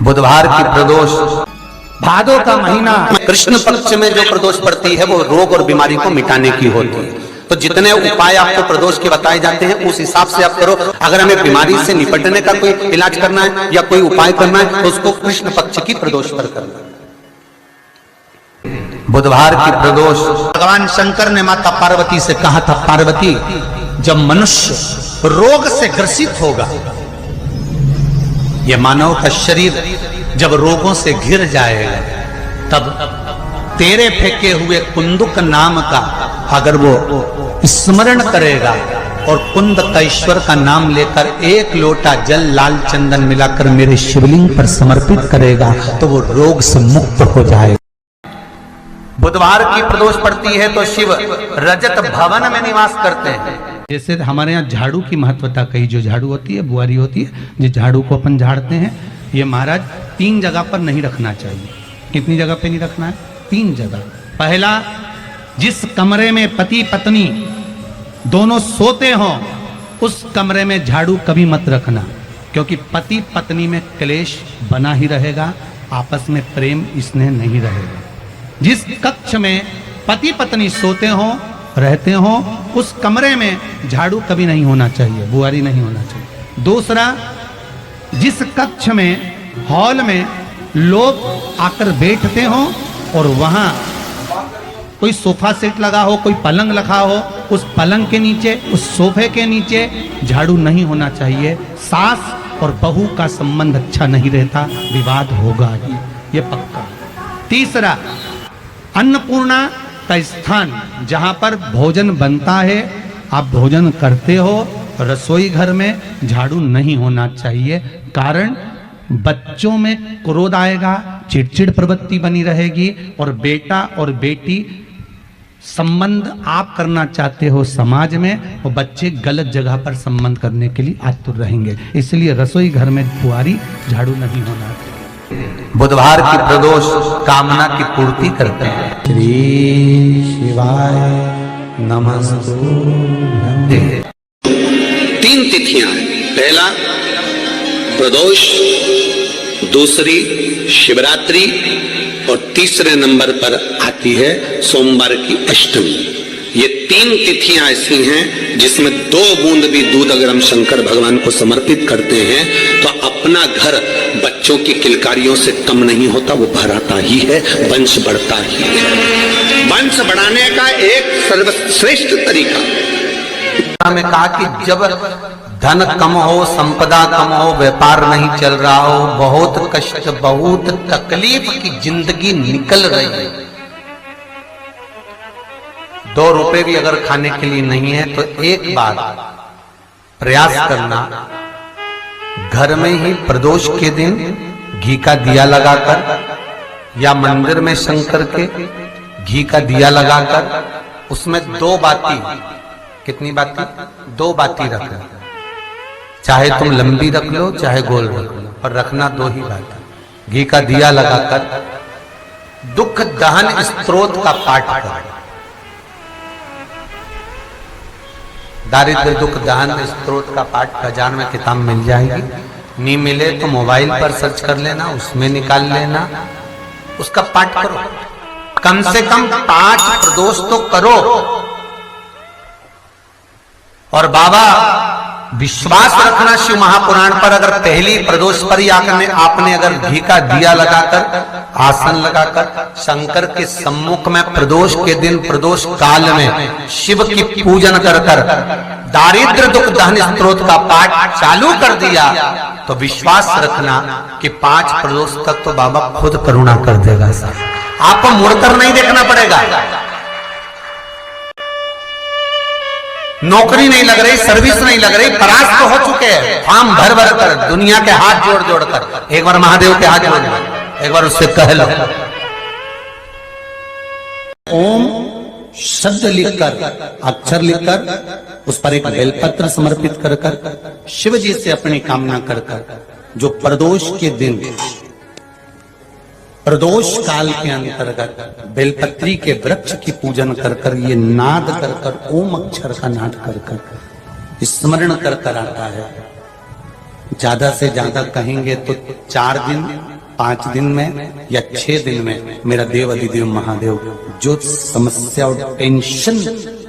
बुधवार की प्रदोष, भादों का महीना कृष्ण पक्ष में जो प्रदोष पड़ती है वो रोग और बीमारी को मिटाने की होती है। तो जितने उपाय आपको प्रदोष के बताए जाते हैं उस हिसाब से आप करो। अगर हमें बीमारी से निपटने का कोई इलाज करना है या कोई उपाय करना है तो उसको कृष्ण पक्ष की प्रदोष पर करना है। बुधवार की प्रदोष, भगवान शंकर ने माता पार्वती से कहा था, पार्वती जब मनुष्य रोग से ग्रसित होगा, यह मानव का शरीर जब रोगों से घिर जाएगा, तब तेरे फेंके हुए कुंदुक नाम का अगर वो स्मरण करेगा और कुंद का ईश्वर का नाम लेकर एक लोटा जल लाल चंदन मिलाकर मेरे शिवलिंग पर समर्पित करेगा तो वो रोग से मुक्त हो जाएगा। बुधवार की प्रदोष पड़ती है तो शिव रजत भवन में निवास करते हैं। जैसे हमारे यहाँ झाड़ू की महत्वता कही, जो झाड़ू होती है बुआरी होती है, जिस झाड़ू को अपन झाड़ते हैं, ये महाराज 3 जगह पर नहीं रखना चाहिए। कितनी जगह पे नहीं रखना है? 3 जगह। पहला, जिस कमरे में पति पत्नी दोनों सोते हों उस कमरे में झाड़ू कभी मत रखना, क्योंकि पति पत्नी में क्लेश बना ही रहेगा, आपस में प्रेम स्नेह नहीं रहेगा। जिस कक्ष में पति पत्नी सोते हों रहते हों उस कमरे में झाड़ू कभी नहीं होना चाहिए, बुआरी नहीं होना चाहिए। दूसरा, जिस कक्ष में हॉल में लोग आकर बैठते हों और वहां कोई सोफा सेट लगा हो, कोई पलंग लगा हो, उस पलंग के नीचे, उस सोफे के नीचे झाड़ू नहीं होना चाहिए। सास और बहू का संबंध अच्छा नहीं रहता, विवाद होगा ही, ये पक्का। तीसरा, अन्नपूर्णा का स्थान जहां पर भोजन बनता है, आप भोजन करते हो, रसोई घर में झाड़ू नहीं होना चाहिए। कारण बच्चों में क्रोध आएगा, चिड़चिड़ प्रवृत्ति बनी रहेगी और बेटा और बेटी संबंध आप करना चाहते हो समाज में, और बच्चे गलत जगह पर संबंध करने के लिए आतुर रहेंगे। इसलिए रसोई घर में बुआरी झाड़ू नहीं होना चाहिए। बुधवार की प्रदोष कामना की पूर्ति करते हैं। श्री शिवाय नमस्तुभ्यं। 3 तिथियां हैं। पहला प्रदोष, दूसरी शिवरात्रि और तीसरे नंबर पर आती है सोमवार की अष्टमी। ये 3 तिथियां ऐसी हैं जिसमें 2 बूंद भी दूध अगर हम शंकर भगवान को समर्पित करते हैं तो अपना घर बच्चों की किलकारियों से कम नहीं होता, वो भराता ही है, वंश बढ़ता ही है। वंश बढ़ाने का एक सर्वश्रेष्ठ तरीका में कहा कि जब धन कम हो, संपदा कम हो, व्यापार नहीं चल रहा हो, बहुत कष्ट, बहुत तकलीफ की जिंदगी निकल रही है, 2 रुपए भी अगर खाने के लिए नहीं है तो एक बार प्रयास करना, घर में ही प्रदोष के दिन घी का दिया लगाकर या मंदिर में शंकर के घी का दिया लगाकर उसमें 2 बाती, कितनी बाती? 2 बाती रखना। चाहे तुम लंबी रख लो चाहे गोल रख लो, पर रखना 2 ही बाती। घी का दिया लगाकर दुख दहन स्तोत्र का पाठ करो। दारिद्र दुख दहन स्तोत्र का पाठ बाजार में किताब मिल जाएगी, नहीं मिले तो मोबाइल पर सर्च कर लेना, उसमें निकाल लेना, उसका पाठ करो। कम से कम 5 प्रदोष तो करो। और बाबा विश्वास रखना शिव महापुराण पर, अगर पहली प्रदोष पर ही आपने अगर घी का दिया लगाकर आसन लगाकर शंकर के सम्मुख में प्रदोष के दिन प्रदोष काल में शिव की पूजन कर दारिद्र दुख दहन स्तोत्र का पाठ चालू कर दिया तो विश्वास रखना कि 5 प्रदोष तक तो बाबा खुद करुणा कर देगा। सर आपको मुड़कर नहीं देखना पड़ेगा। नौकरी नहीं लग रही, सर्विस नहीं लग रही, परास्त तो हो चुके हैं, फॉर्म भर भर कर, दुनिया के हाथ जोड़ जोड़ कर। एक बार महादेव के हाथ जोड़ लो, एक बार उससे कह लो ओम शब्द लिखकर, अक्षर लिखकर उस पर एक बेलपत्र समर्पित कर कर शिव जी से अपनी कामना कर कर, जो प्रदोष के दिन प्रदोष काल के अंतर्गत बेलपत्री के वृक्ष की पूजन कर कर, ये नाद कर कर, ओम अक्षर का नाद कर कर स्मरण कर कर आता है। ज्यादा से ज्यादा कहेंगे तो 4 दिन 5 दिन में या 6 दिन में मेरा देव अधिदेव महादेव जो समस्या और टेंशन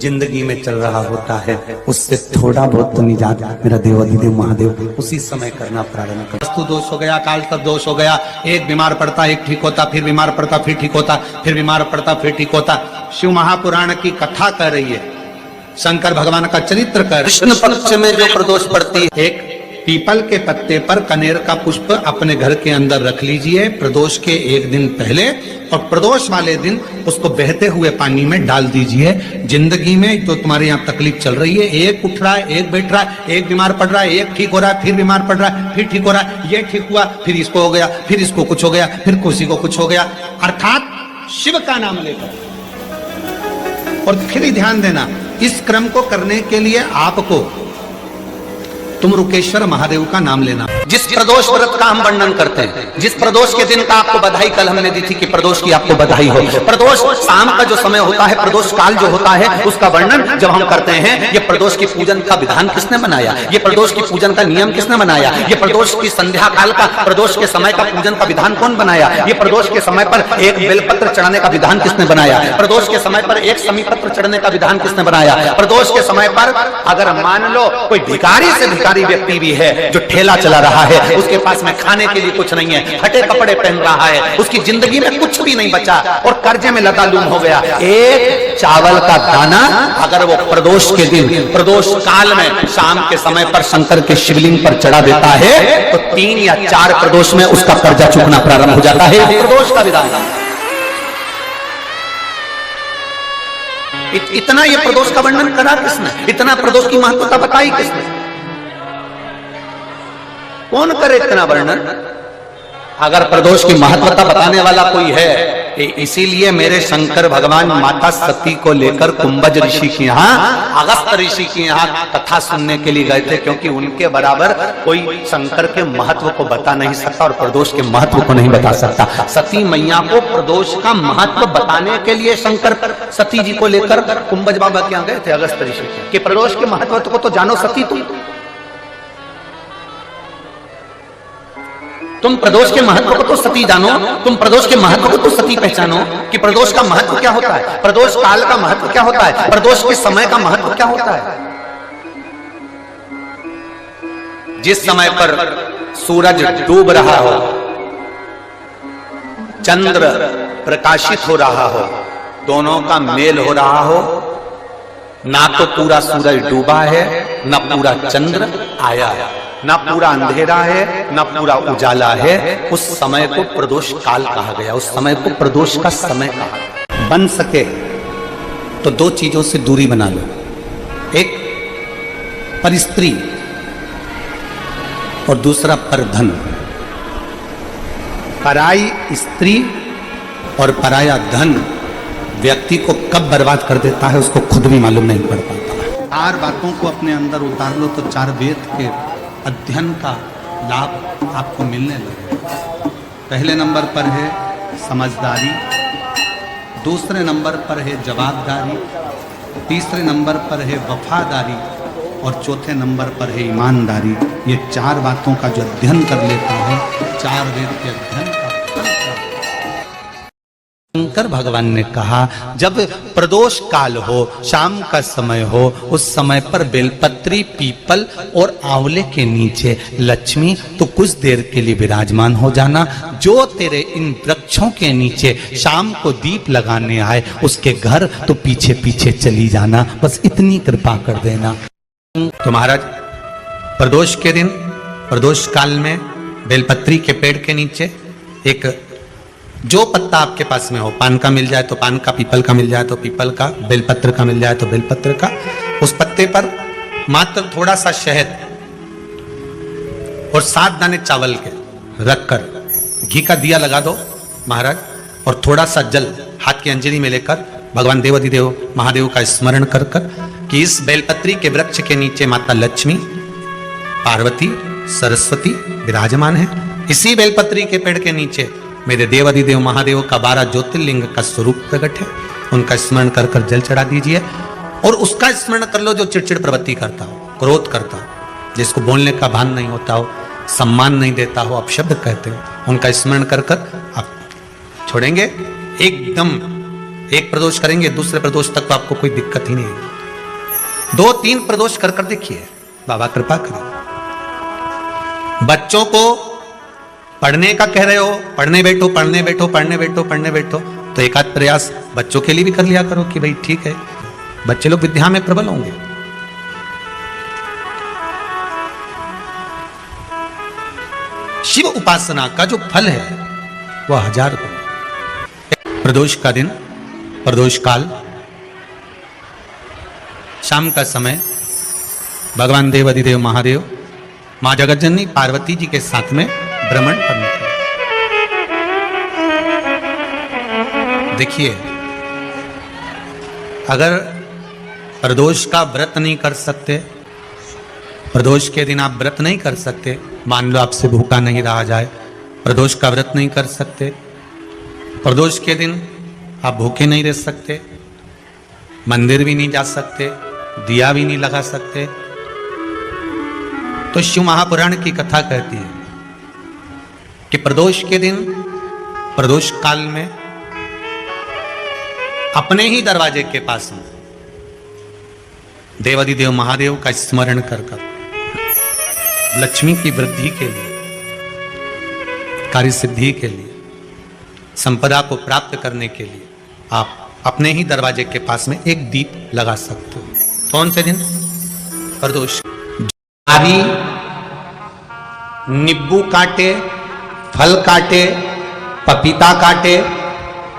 जिंदगी में चल रहा होता है उससे थोड़ा बहुत तो निजात मेरा देव अधिदेव महादेव उसी समय करना प्रारंभ कर। वस्तु दोष हो गया, काल सर्प दोष हो गया, एक बीमार पड़ता एक ठीक होता, फिर बीमार पड़ता फिर ठीक होता, फिर बीमार पड़ता फिर ठीक होता। शिव महापुराण की कथा कर रही है, शंकर भगवान का चरित्र कर। कृष्ण पक्ष में जो प्रदोष पड़ती है, एक पीपल के पत्ते पर कनेर का पुष्प अपने घर के अंदर रख लीजिए प्रदोष के 1 दिन पहले, और प्रदोष वाले दिन उसको बहते हुए पानी में डाल दीजिए। जिंदगी में तो तुम्हारे यहाँ तकलीफ चल रही है, एक उठ रहा है, एक बैठ रहा है, एक बीमार पड़ रहा है, एक ठीक हो रहा है, फिर बीमार पड़ रहा है, फिर ठीक हो रहा है, ये ठीक हुआ, फिर इसको हो गया, फिर इसको कुछ हो गया, फिर किसी को कुछ हो गया, अर्थात शिव का नाम लेकर। और फिर ही ध्यान देना, इस क्रम को करने के लिए आपको तुम रुकेश्वर महादेव का नाम लेना। जिस प्रदोष व्रत का हम वर्णन करते हैं, जिस प्रदोष के दिन का आपको बधाई कल हमने दी थी कि प्रदोष की आपको बधाई हो, प्रदोष शाम का जो समय होता है, प्रदोष काल जो होता है, उसका वर्णन जब हम करते हैं, ये प्रदोष की पूजन का विधान किसने बनाया, ये प्रदोष की पूजन का नियम किसने बनाया, ये प्रदोष की संध्या काल का प्रदोष के समय का पूजन का विधान कौन बनाया, ये प्रदोष के समय पर एक बेलपत्र चढ़ाने का विधान किसने बनाया, प्रदोष के समय पर एक समीपत्र चढ़ने का विधान किसने बनाया, प्रदोष के समय पर अगर मान लो कोई भिखारी से व्यक्ति भी है जो ठेला चला रहा है, उसके पास में खाने के लिए कुछ नहीं है, फटे कपड़े पहन रहा है, उसकी जिंदगी में कुछ भी नहीं बचा और कर्जे में लतालूम हो गया, एक चावल का दाना अगर वो प्रदोष के दिन, प्रदोष काल में शाम के समय पर शंकर के शिवलिंग पर चढ़ा देता है तो 3 या 4 प्रदोष में उसका कर्जा चुकना प्रारंभ हो जाता है। प्रदोष का विधान इतना, ये प्रदोष का वर्णन करा किसने, इतना प्रदोष की महत्वता बताई किसने, कौन करे इतना वर्णन। अगर प्रदोष की महत्वता बताने वाला कोई है, इसीलिए मेरे शंकर भगवान माता सती को लेकर कुंभज ऋषि के यहाँ, अगस्त ऋषि के यहाँ कथा सुनने के लिए गए थे, क्योंकि उनके बराबर कोई शंकर के महत्व को बता नहीं सकता और प्रदोष के महत्व को नहीं बता सकता। सती मैया को प्रदोष का महत्व बताने के लिए शंकर सती जी को लेकर कुंभज बाबा के यहाँ गए थे, अगस्त ऋषि के, कि प्रदोष के महत्व को तो जानो सती, तुम प्रदोष के महत्व को तो सती जानो, तुम प्रदोष के महत्व को तो सती पहचानो कि प्रदोष का महत्व क्या होता है, प्रदोष काल का महत्व क्या होता है, प्रदोष के समय का महत्व क्या होता है। जिस समय पर सूरज डूब रहा हो, चंद्र प्रकाशित हो रहा हो, दोनों का मेल हो रहा हो, ना तो पूरा सूरज डूबा है, ना पूरा चंद्र आया है, ना पूरा अंधेरा है, ना पूरा उजाला है, उस समय को प्रदोष काल कहा गया, उस समय को प्रदोष का समय कहा गया। बन सके तो 2 चीजों से दूरी बना लो, एक पर स्त्री और दूसरा पर धन। पराई स्त्री और पराया धन व्यक्ति को कब बर्बाद कर देता है उसको खुद भी मालूम नहीं पड़ पाता। 4 बातों को अपने अंदर उतार लो तो 4 वेद के अध्ययन का लाभ आपको मिलने लगेगा। पहले नंबर पर है समझदारी, दूसरे नंबर पर है जवाबदारी, तीसरे नंबर पर है वफादारी और चौथे नंबर पर है ईमानदारी। ये 4 बातों का जो अध्ययन कर लेता है, 4 वेद के अध्ययन का शंकर भगवान ने कहा जब प्रदोष काल हो, शाम का समय हो, उस समय पर बेलपत्री, पीपल और आंवले के नीचे लक्ष्मी तो कुछ देर के लिए विराजमान हो जाना। जो तेरे इन वृक्षों के नीचे शाम को दीप लगाने आए उसके घर तो पीछे पीछे चली जाना, बस इतनी कृपा कर देना। तो महाराज प्रदोष के दिन, प्रदोष काल में बेलपत्री के पेड़ के नीचे एक जो पत्ता आपके पास में हो, पान का मिल जाए तो पान का, पीपल का मिल जाए तो पीपल का, बेलपत्र का मिल जाए तो बेलपत्र का, उस पत्ते पर मात्र थोड़ा सा शहद और 7 दाने चावल के रखकर घी का दिया लगा दो महाराज, और थोड़ा सा जल हाथ की अंजलि में लेकर भगवान देव अधिदेव महादेव का स्मरण कर कर कि इस बेलपत्री के वृक्ष के नीचे माता लक्ष्मी, पार्वती, सरस्वती विराजमान है। इसी बेलपत्री के पेड़ के नीचे मेरे देव अधिदेव महादेव का 12 ज्योतिर्लिंग का स्वरूप प्रकट है, उनका स्मरण कर कर जल चढ़ा दीजिए। और उसका स्मरण कर लो जो चिड़चिड़ प्रवृत्ति करता हो, क्रोध करता हो, जिसको बोलने का भान नहीं होता हो, सम्मान नहीं देता हो, अपशब्द कहते हो, उनका स्मरण कर कर आप छोड़ेंगे। एकदम एक प्रदोष करेंगे, दूसरे प्रदोष तक तो आपको कोई दिक्कत ही नहीं है। 2-3 प्रदोष कर कर देखिए, बाबा कृपा करें। बच्चों को पढ़ने का कह रहे हो, पढ़ने बैठो पढ़ने बैठो पढ़ने बैठो पढ़ने बैठो, तो एक आध प्रयास बच्चों के लिए भी कर लिया करो कि भाई ठीक है, बच्चे लोग विद्या में प्रबल होंगे। शिव उपासना का जो फल है वह 1000 गुना। प्रदोष का दिन, प्रदोष काल, शाम का समय, भगवान देवाधिदेव महादेव मां जगतजननी पार्वती जी के साथ में भ्रमण पर निकले। देखिए, अगर प्रदोष का व्रत नहीं कर सकते, प्रदोष के दिन आप व्रत नहीं कर सकते, मान लो आपसे भूखा नहीं रहा जाए, प्रदोष का व्रत नहीं कर सकते, प्रदोष के दिन आप भूखे नहीं रह सकते, मंदिर भी नहीं जा सकते, दिया भी नहीं लगा सकते, तो शिव महापुराण की कथा कहती है कि प्रदोष के दिन, प्रदोष काल में अपने ही दरवाजे के पास में देवाधिदेव महादेव का स्मरण कर कर लक्ष्मी की वृद्धि के लिए, कार्य सिद्धि के लिए, संपदा को प्राप्त करने के लिए आप अपने ही दरवाजे के पास में एक दीप लगा सकते हो। कौन से दिन? प्रदोष। आदि नींबू काटे, फल काटे, पपीता काटे,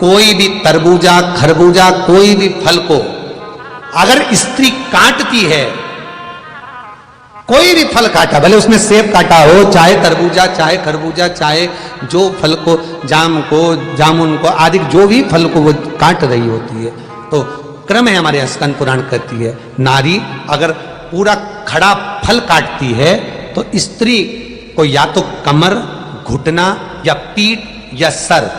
कोई भी तरबूजा खरबूजा कोई भी फल को अगर स्त्री काटती है, कोई भी फल काटा, भले उसमें सेब काटा हो, चाहे तरबूजा, चाहे खरबूजा, चाहे जो फल को, जाम को, जामुन को, आदि जो भी फल को वो काट रही होती है, तो क्रम है हमारे स्कंद पुराण कहती है, नारी अगर पूरा खड़ा फल काटती है तो स्त्री को या तो कमर, घुटना या पीठ या सर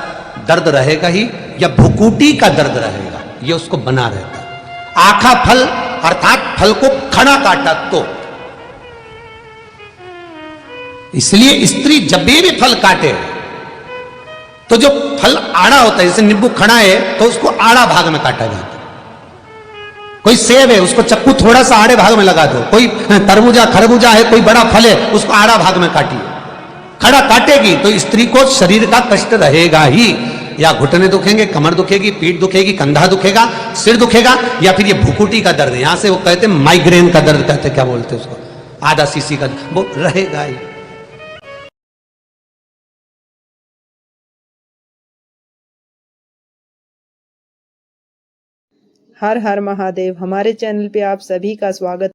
दर्द रहेगा ही, या भुकुटी का दर्द रहेगा, ये उसको बना रहता है। आखा फल अर्थात फल को खड़ा काटा तो, इसलिए स्त्री जब भी फल काटे तो जो फल आड़ा होता है, जैसे नींबू खड़ा है तो उसको आड़ा भाग में काटा जाता है, कोई सेब है उसको चक्कू थोड़ा सा आड़े भाग में लगा दो, कोई तरबूजा खरबूजा है कोई बड़ा फल है उसको आड़ा भाग में काटिए, खड़ा काटेगी तो स्त्री को शरीर का कष्ट रहेगा ही, या घुटने दुखेंगे, कमर दुखेगी, पीठ दुखेगी, कंधा दुखेगा, सिर दुखेगा, या फिर ये भुकुटी का दर्द, यहां से वो कहते हैं माइग्रेन का दर्द कहते, क्या बोलते हैं उसको, आधा सीसी का, वो रहेगा ही। हर हर महादेव। हमारे चैनल पे आप सभी का स्वागत।